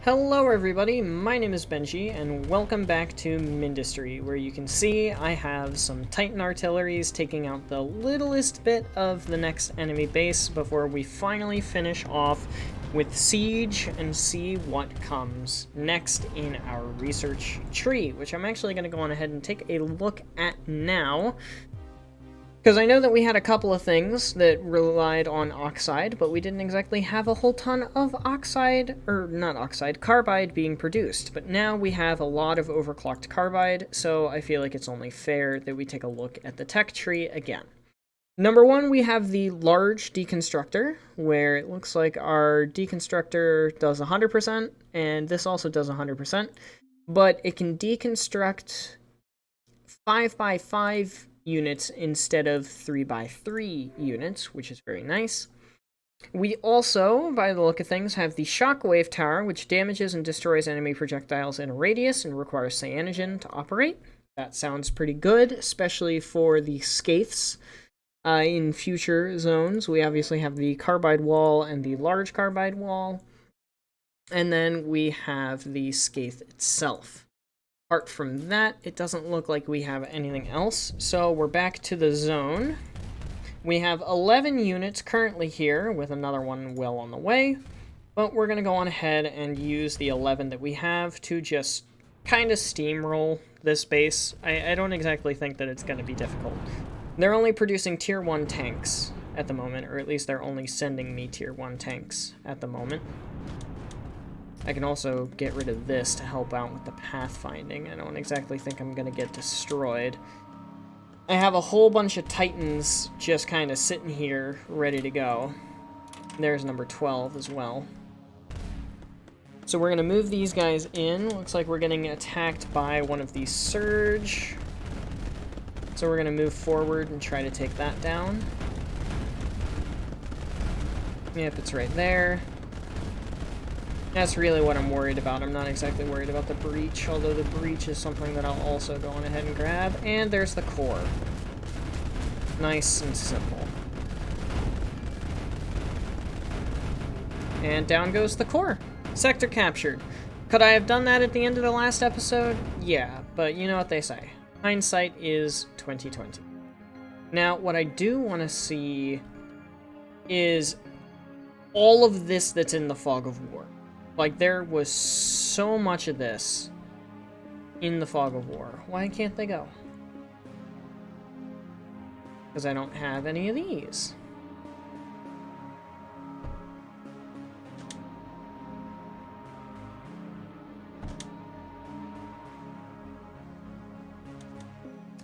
Hello everybody, my name is Benji, and welcome back to Mindustry, where you can see I have some Titan artilleries taking out the littlest bit of the next enemy base before we finally finish off with Siege and see what comes next in our research tree, which I'm actually going to go on ahead and take a look at now. Because I know that we had a couple of things that relied on oxide, but we didn't exactly have a whole ton of carbide being produced. But now we have a lot of overclocked carbide, so I feel like it's only fair that we take a look at the tech tree again. Number one, we have the large deconstructor, where it looks like our deconstructor does 100%, and this also does 100%, but it can deconstruct 5x5 units instead of 3x3 units, which is very nice. We also, by the look of things, have the Shockwave Tower, which damages and destroys enemy projectiles in a radius and requires cyanogen to operate. That sounds pretty good, especially for the Skaiths in future zones. We obviously have the Carbide Wall and the Large Carbide Wall. And then we have the Skaith itself. Apart from that, it doesn't look like we have anything else, so we're back to the zone. We have 11 units currently here, with another one well on the way, but we're going to go on ahead and use the 11 that we have to just kind of steamroll this base. I don't exactly think that it's going to be difficult. They're only producing tier 1 tanks at the moment, or at least they're only sending me tier 1 tanks at the moment. I can also get rid of this to help out with the pathfinding. I don't exactly think I'm going to get destroyed. I have a whole bunch of Titans just kind of sitting here ready to go. There's number 12 as well. So we're going to move these guys in. Looks like we're getting attacked by one of these Surge. So we're going to move forward and try to take that down. Yep, it's right there. That's really what I'm worried about. I'm not exactly worried about the breach, although the breach is something that I'll also go on ahead and grab. And there's the core. Nice and simple. And down goes the core. Sector captured. Could I have done that at the end of the last episode? Yeah, but you know what they say. Hindsight is 20/20. Now, what I do want to see is all of this that's in the Fog of War. Like, there was so much of this in the Fog of War. Why can't they go? Because I don't have any of these.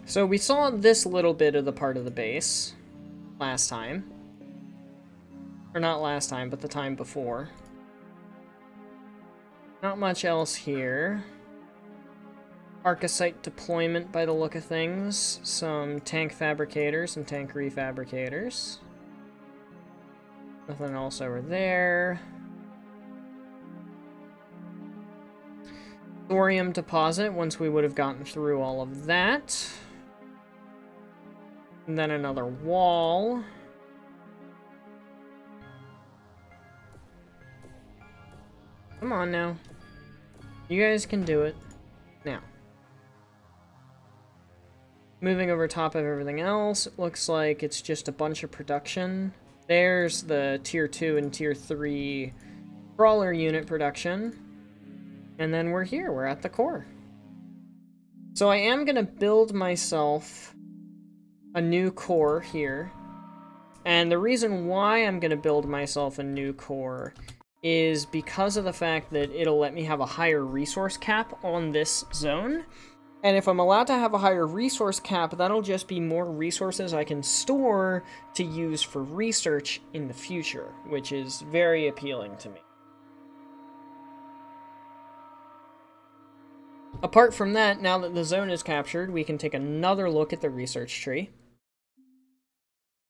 So we saw this little bit of the part of the base last time. Or not last time, but the time before. Not much else here. Arcosite deployment by the look of things. Some tank fabricators and tank refabricators. Nothing else over there. Thorium deposit, once we would have gotten through all of that. And then another wall. Come on now. You guys can do it. Now. Moving over top of everything else, it looks like it's just a bunch of production. There's the tier 2 and tier 3 crawler unit production. And then we're here, we're at the core. So I am going to build myself a new core here. And the reason why I'm going to build myself a new core is because of the fact that it'll let me have a higher resource cap on this zone. And if I'm allowed to have a higher resource cap, that'll just be more resources I can store to use for research in the future, which is very appealing to me. Apart from that, now that the zone is captured, we can take another look at the research tree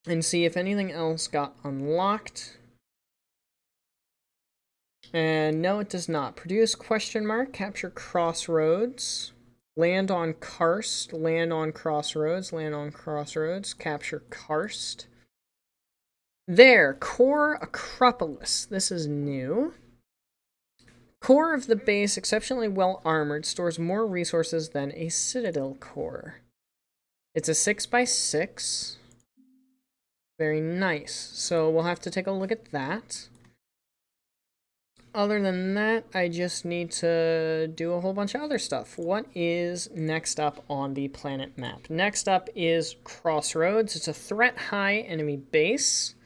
and see if anything else got unlocked. And no, it does not. Produce question mark, capture Crossroads, land on Karst, land on Crossroads, land on Crossroads, capture Karst. There, Core Acropolis. This is new. Core of the base, exceptionally well armored, stores more resources than a citadel core. It's a 6x6. Very nice. So we'll have to take a look at that. Other than that, I just need to do a whole bunch of other stuff. What is next up on the planet map? Next up is Crossroads. It's a threat-high enemy base.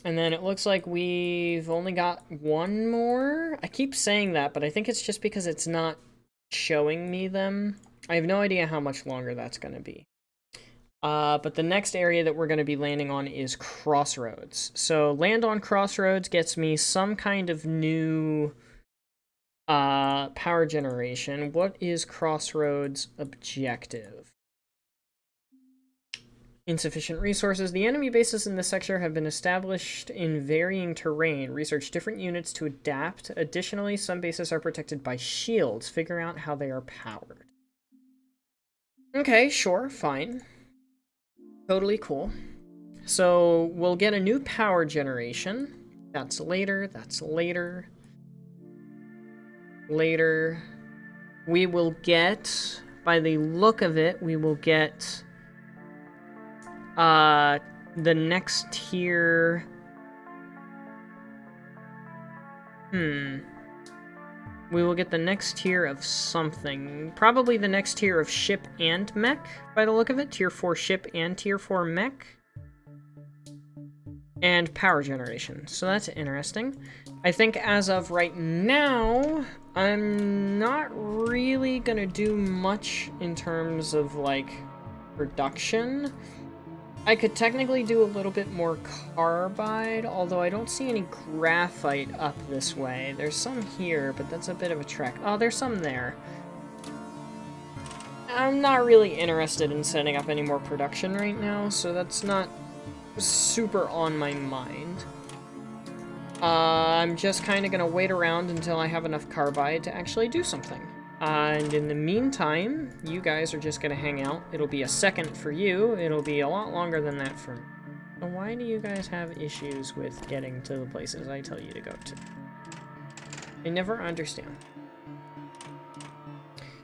And then it looks like we've only got one more. I keep saying that, but I think it's just because it's not showing me them. I have no idea how much longer that's going to be. But the next area that we're going to be landing on is Crossroads. So land on Crossroads gets me some kind of new power generation. What is Crossroads' objective? Insufficient resources. The enemy bases in this sector have been established in varying terrain. Research different units to adapt. Additionally, some bases are protected by shields. Figure out how they are powered. Okay, sure, fine. Totally cool. So we'll get a new power generation. That's later, that's later. Later. We will get, by the look of it, we will get the next tier. We will get the next tier of something. Probably the next tier of ship and mech, by the look of it. Tier 4 ship and Tier 4 mech. And power generation. So that's interesting. I think as of right now, I'm not really gonna do much in terms of, like, production. I could technically do a little bit more carbide, although I don't see any graphite up this way. There's some here, but that's a bit of a trek. Oh, there's some there. I'm not really interested in setting up any more production right now, so that's not super on my mind. I'm just kind of going to wait around until I have enough carbide to actually do something. And in the meantime, you guys are just going to hang out. It'll be a second for you. It'll be a lot longer than that for me. So why do you guys have issues with getting to the places I tell you to go to? I never understand.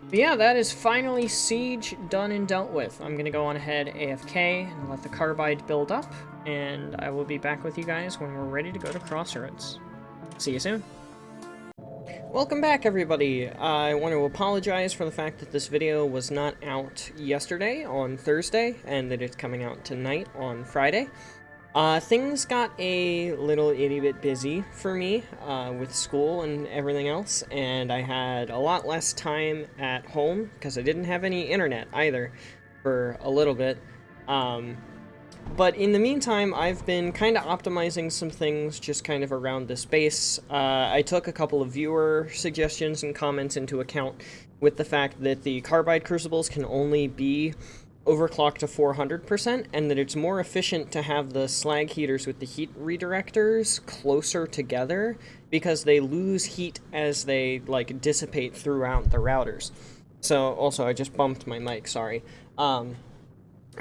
But yeah, that is finally Siege done and dealt with. I'm going to go on ahead AFK and let the carbide build up. And I will be back with you guys when we're ready to go to Crossroads. See you soon. Welcome back, everybody. I want to apologize for the fact that this video was not out yesterday on Thursday, and that it's coming out tonight on Friday. Things got a little itty bit busy for me with school and everything else, and I had a lot less time at home because I didn't have any internet either for a little bit. But in the meantime, I've been kind of optimizing some things just kind of around this base. I took a couple of viewer suggestions and comments into account with the fact that the carbide crucibles can only be overclocked to 400%, and that it's more efficient to have the slag heaters with the heat redirectors closer together because they lose heat as they, like, dissipate throughout the routers. So, also, I just bumped my mic, sorry.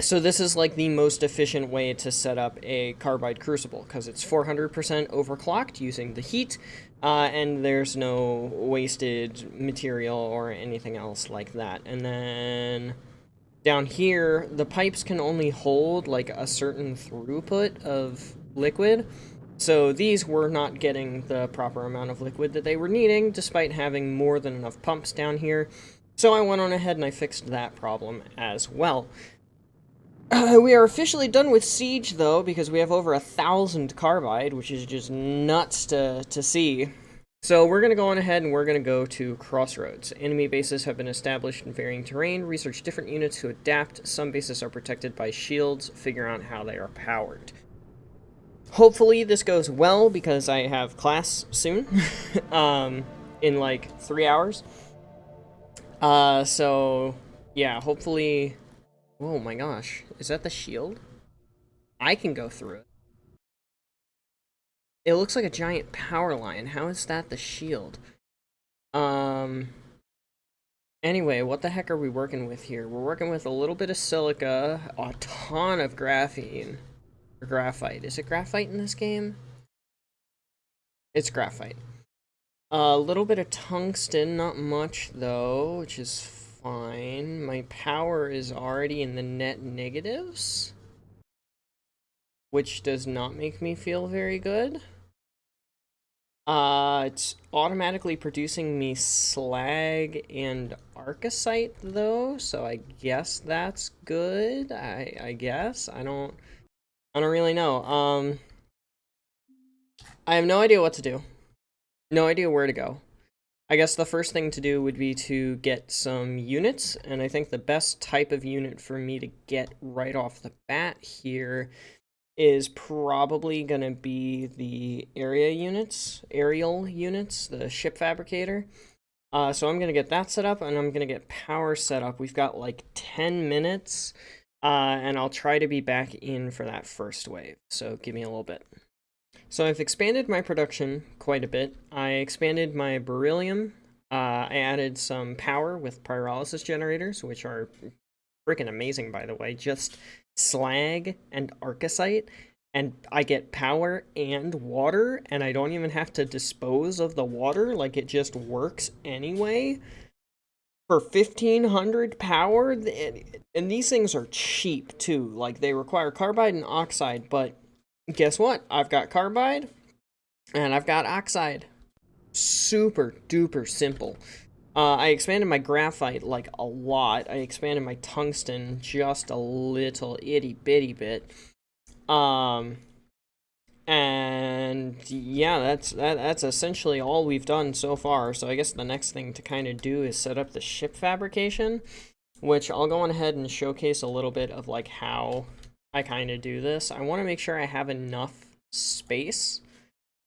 So this is like the most efficient way to set up a carbide crucible, because it's 400% overclocked using the heat, and there's no wasted material or anything else like that. And then down here, the pipes can only hold like a certain throughput of liquid, so these were not getting the proper amount of liquid that they were needing, despite having more than enough pumps down here. So I went on ahead and I fixed that problem as well. We are officially done with Siege, though, because we have over 1,000 carbide, which is just nuts to see. So we're going to go on ahead and we're going to go to Crossroads. Enemy bases have been established in varying terrain. Research different units to adapt. Some bases are protected by shields. Figure out how they are powered. Hopefully this goes well, because I have class soon, in like 3 hours. So, yeah, hopefully... Oh my gosh, is that the shield? I can go through it. It looks like a giant power line. How is that the shield? Anyway, what the heck are we working with here? We're working with a little bit of silica, a ton of graphene. Or graphite. Is it graphite in this game? It's graphite. A little bit of tungsten, not much though, which is fine. My power is already in the net negatives, which does not make me feel very good. It's automatically producing me slag and arcasite though, so I guess that's good. I guess. I don't really know. I have no idea what to do. No idea where to go. I guess the first thing to do would be to get some units, and I think the best type of unit for me to get right off the bat here is probably gonna be the aerial units, the ship fabricator. So I'm gonna get that set up, and I'm gonna get power set up. We've got like 10 minutes, and I'll try to be back in for that first wave. So give me a little bit. So I've expanded my production quite a bit. I expanded my beryllium. I added some power with pyrolysis generators, which are freaking amazing, by the way. Just slag and arcasite, and I get power and water, and I don't even have to dispose of the water. Like, it just works anyway. For 1500 power, and these things are cheap, too. Like, they require carbide and oxide, but guess what? I've got carbide, and I've got oxide. Super duper simple. I expanded my graphite like a lot. I expanded my tungsten just a little itty bitty bit. And yeah, that's essentially all we've done so far. So I guess the next thing to kind of do is set up the ship fabrication, which I'll go on ahead and showcase a little bit of like how I kind of do this. I want to make sure I have enough space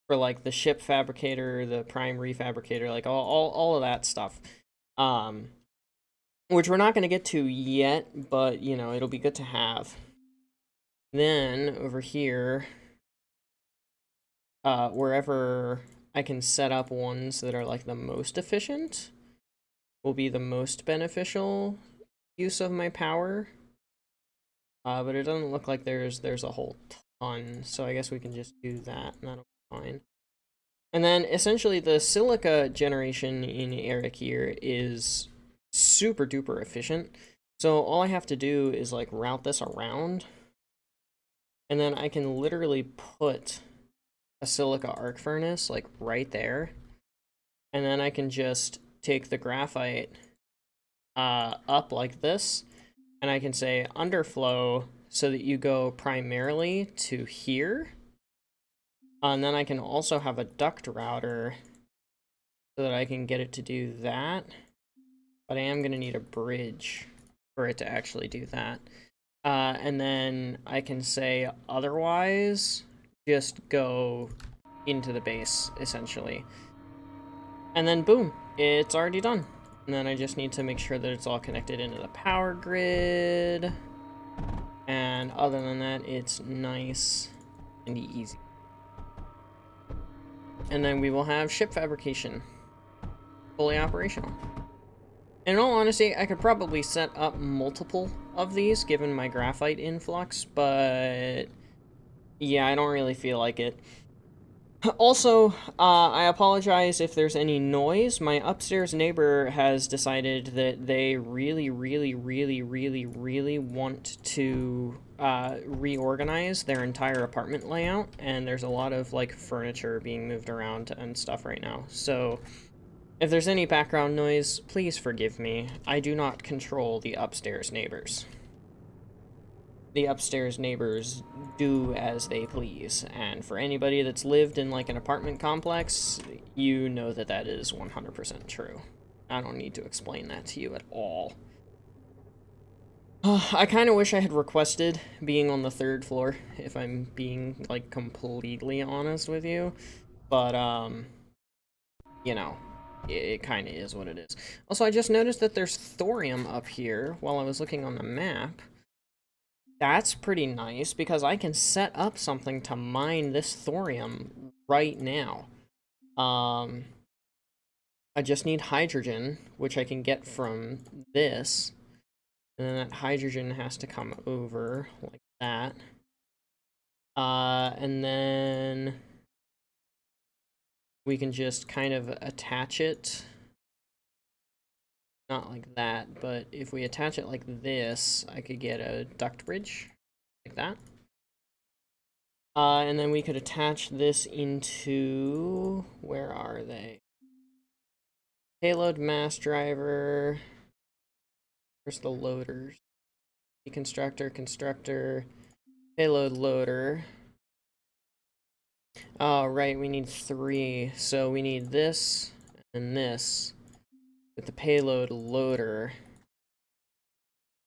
for like the ship fabricator, the prime refabricator, like all of that stuff. Which we're not going to get to yet, but you know, it'll be good to have. Then over here, wherever I can set up ones that are like the most efficient will be the most beneficial use of my power. But it doesn't look like there's a whole ton, so I guess we can just do that, and that'll be fine. And then essentially the silica generation in Erekir is super duper efficient. So all I have to do is like route this around, and then I can literally put a silica arc furnace like right there, and then I can just take the graphite up like this, and I can say underflow so that you go primarily to here. And then I can also have a duct router so that I can get it to do that. But I am going to need a bridge for it to actually do that. And then I can say otherwise, just go into the base, essentially. And then boom, it's already done. And then I just need to make sure that it's all connected into the power grid. And other than that, it's nice and easy. And then we will have ship fabrication fully operational. In all honesty, I could probably set up multiple of these given my graphite influx, but yeah, I don't really feel like it. Also, I apologize if there's any noise. My upstairs neighbor has decided that they really want to reorganize their entire apartment layout, and there's a lot of like furniture being moved around and stuff right now. So if there's any background noise, please forgive me. I do not control the upstairs neighbors. The upstairs neighbors do as they please, and for anybody that's lived in like an apartment complex, you know that that is 100% true. I don't need to explain that to you at all. I kind of wish I had requested being on the 3rd floor, if I'm being like completely honest with you, but you know, it kind of is what it is. Also, I just noticed that there's thorium up here while I was looking on the map. That's pretty nice, because I can set up something to mine this thorium right now. I just need hydrogen, which I can get from this. And then that hydrogen has to come over like that. And then we can just kind of attach it. Not like that, but if we attach it like this, I could get a duct bridge, like that. And then we could attach this into, where are they? Payload mass driver. Where's the loaders? Constructor, constructor, payload loader. Oh, right, we need 3. So we need this and this with the payload loader.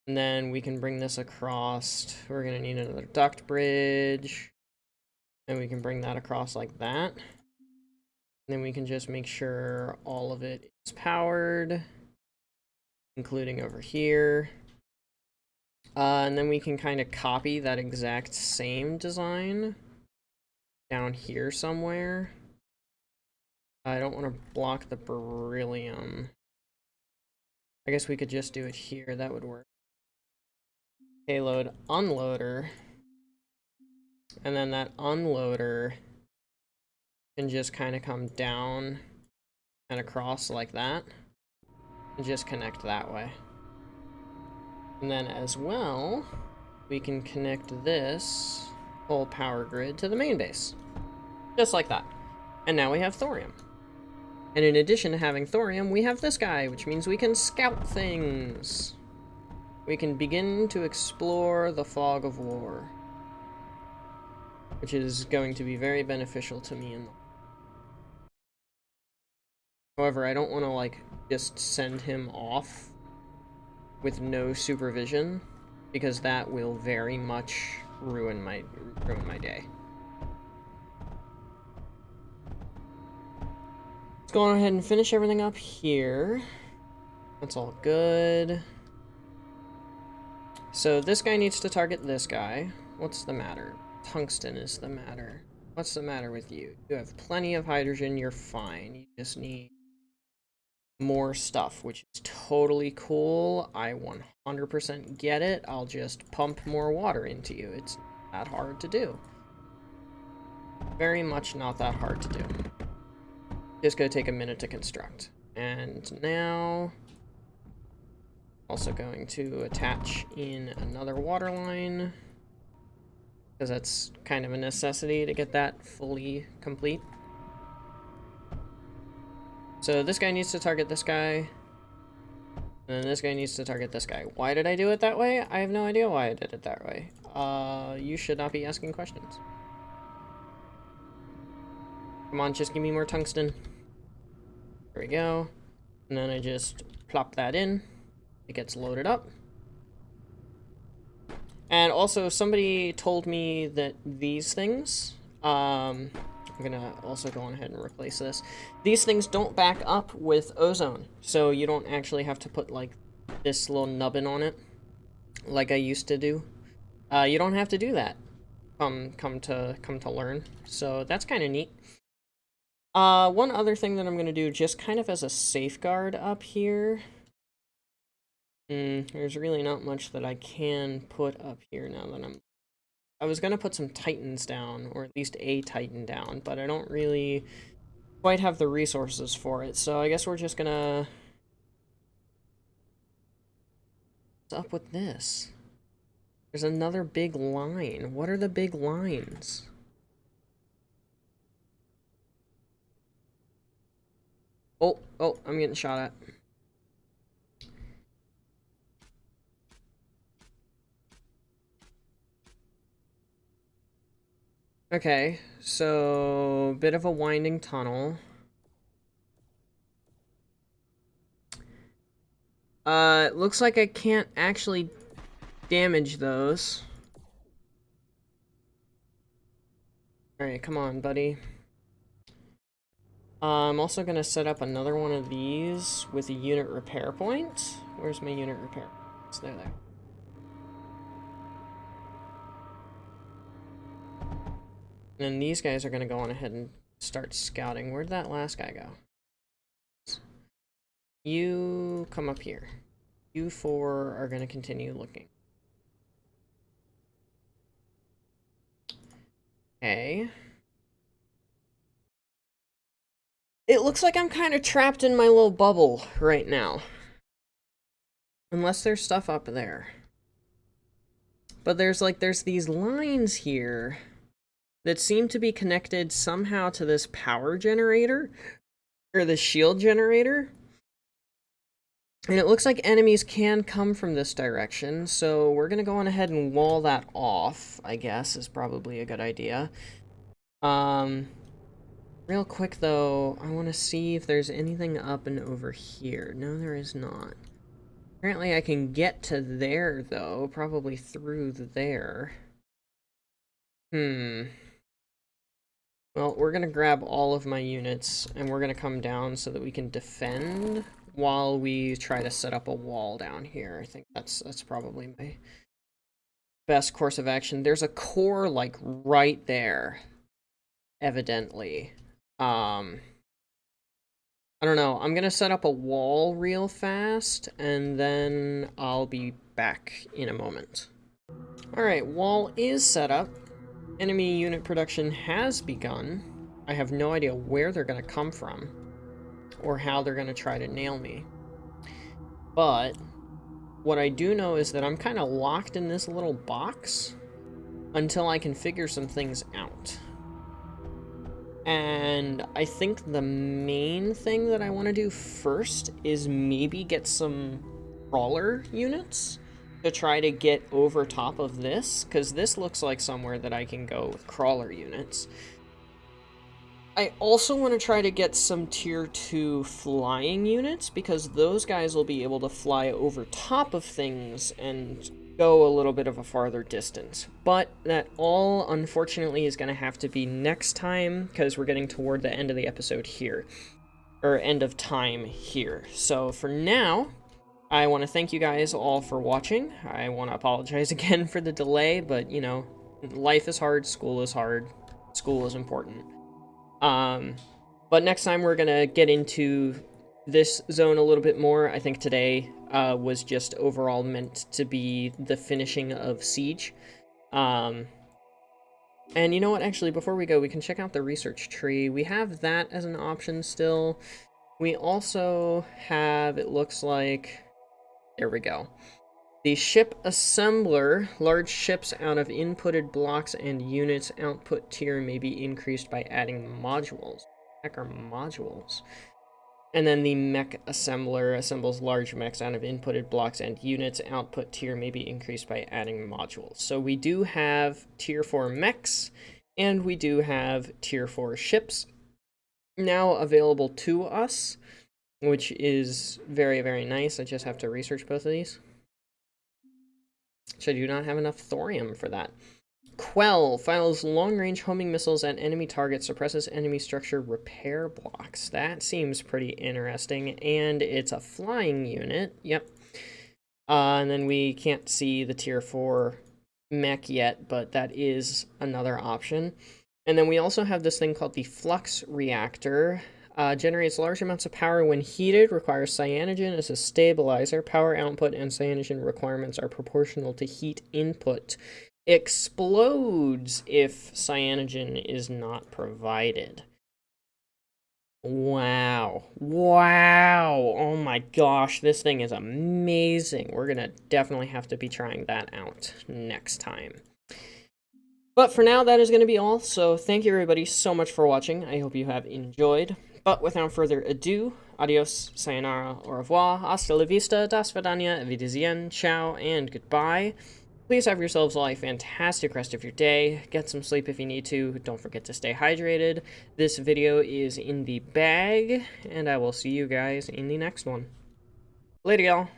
And then we can bring this across. We're going to need another duct bridge. And we can bring that across like that. And then we can just make sure all of it is powered, including over here. And then we can kind of copy that exact same design down here somewhere. I don't want to block the beryllium. I guess we could just do it here. That would work. Payload unloader. And then that unloader can just kind of come down and across like that. And just connect that way. And then as well, we can connect this whole power grid to the main base. Just like that. And now we have thorium. And in addition to having thorium, we have this guy, which means we can scout things. We can begin to explore the fog of war, which is going to be very beneficial to me in the... However, I don't want to, like, just send him off with no supervision, because that will very much ruin my day. Let's go on ahead and finish everything up here. That's all good. So this guy needs to target this guy. What's the matter? Tungsten is the matter. What's the matter with you? You have plenty of hydrogen, you're fine. You just need more stuff, which is totally cool. I 100% get it. I'll just pump more water into you. It's not that hard to do. Very much not that hard to do. Just gonna take a minute to construct. And now, also going to attach in another water line, because that's kind of a necessity to get that fully complete. So this guy needs to target this guy, and then this guy needs to target this guy. Why did I do it that way? I have no idea why I did it that way. You should not be asking questions. Come on, just give me more tungsten. There we go. And then I just plop that in. It gets loaded up. And also, somebody told me that these things, I'm gonna also go on ahead and replace this. These things don't back up with ozone, so you don't actually have to put like this little nubbin on it, like I used to do. You don't have to do that. Come to learn. So that's kind of neat. One other thing that I'm gonna do, just kind of as a safeguard up here. There's really not much that I can put up here now that I was gonna put some titans down, or at least a titan down, but I don't really quite have the resources for it, so I guess we're just gonna... What's up with this? There's another big line. What are the big lines? Oh, I'm getting shot at. Okay, so bit of a winding tunnel. It looks like I can't actually damage those. Alright, come on, buddy. I'm also gonna set up another one of these with a unit repair point. Where's my unit repair points? They're there. And then these guys are gonna go on ahead and start scouting. Where'd that last guy go? You come up here. You four are gonna continue looking. Okay. It looks like I'm kind of trapped in my little bubble right now. Unless there's stuff up there. But there's these lines here that seem to be connected somehow to this power generator. Or the shield generator. And it looks like enemies can come from this direction, so we're gonna go on ahead and wall that off, I guess, is probably a good idea. Real quick though, I want to see if there's anything up and over here. No, there is not. Apparently I can get to there though, probably through there. Well, we're gonna grab all of my units, and we're gonna come down so that we can defend while we try to set up a wall down here. I think that's probably my best course of action. There's a core, like, right there, evidently. I don't know. I'm gonna set up a wall real fast, and then I'll be back in a moment. Alright, wall is set up. Enemy unit production has begun. I have no idea where they're gonna come from, or how they're gonna try to nail me. But what I do know is that I'm kind of locked in this little box until I can figure some things out. And I think the main thing that I want to do first is maybe get some crawler units to try to get over top of this, because this looks like somewhere that I can go with crawler units. I also want to try to get some tier 2 flying units, because those guys will be able to fly over top of things and go a little bit of a farther distance. But that all, unfortunately, is going to have to be next time, because we're getting toward the end of the episode here. Or end of time here. So for now, I want to thank you guys all for watching. I want to apologize again for the delay, but, you know, life is hard, school is hard, school is important. But next time we're gonna get into this zone a little bit more. I think today was just overall meant to be the finishing of Siege. And you know what, actually, before we go, we can check out the research tree. We have that as an option still. We also have, it looks like, there we go. The ship assembler, large ships out of inputted blocks and units output tier may be increased by adding modules. Heck are modules? And then the mech assembler assembles large mechs out of inputted blocks and units. Output tier may be increased by adding modules. So we do have tier 4 mechs, and we do have tier 4 ships now available to us, which is very, very nice. I just have to research both of these. So I do not have enough thorium for that. Quell fires long-range homing missiles at enemy targets, suppresses enemy structure repair blocks. That seems pretty interesting, and it's a flying unit. Yep. And then we can't see the tier 4 mech yet, but that is another option. And then we also have this thing called the flux reactor. Generates large amounts of power when heated, requires cyanogen as a stabilizer. Power output and cyanogen requirements are proportional to heat input. Explodes if cyanogen is not provided. Wow. Wow. Oh my gosh, this thing is amazing. We're gonna definitely have to be trying that out next time. But for now, that is going to be all. So thank you everybody so much for watching. I hope you have enjoyed. But without further ado, adios, sayonara, au revoir, hasta la vista, das vidania, wiedersehen, ciao, and goodbye. Please have yourselves all a fantastic rest of your day. Get some sleep if you need to. Don't forget to stay hydrated. This video is in the bag, and I will see you guys in the next one. Later, y'all.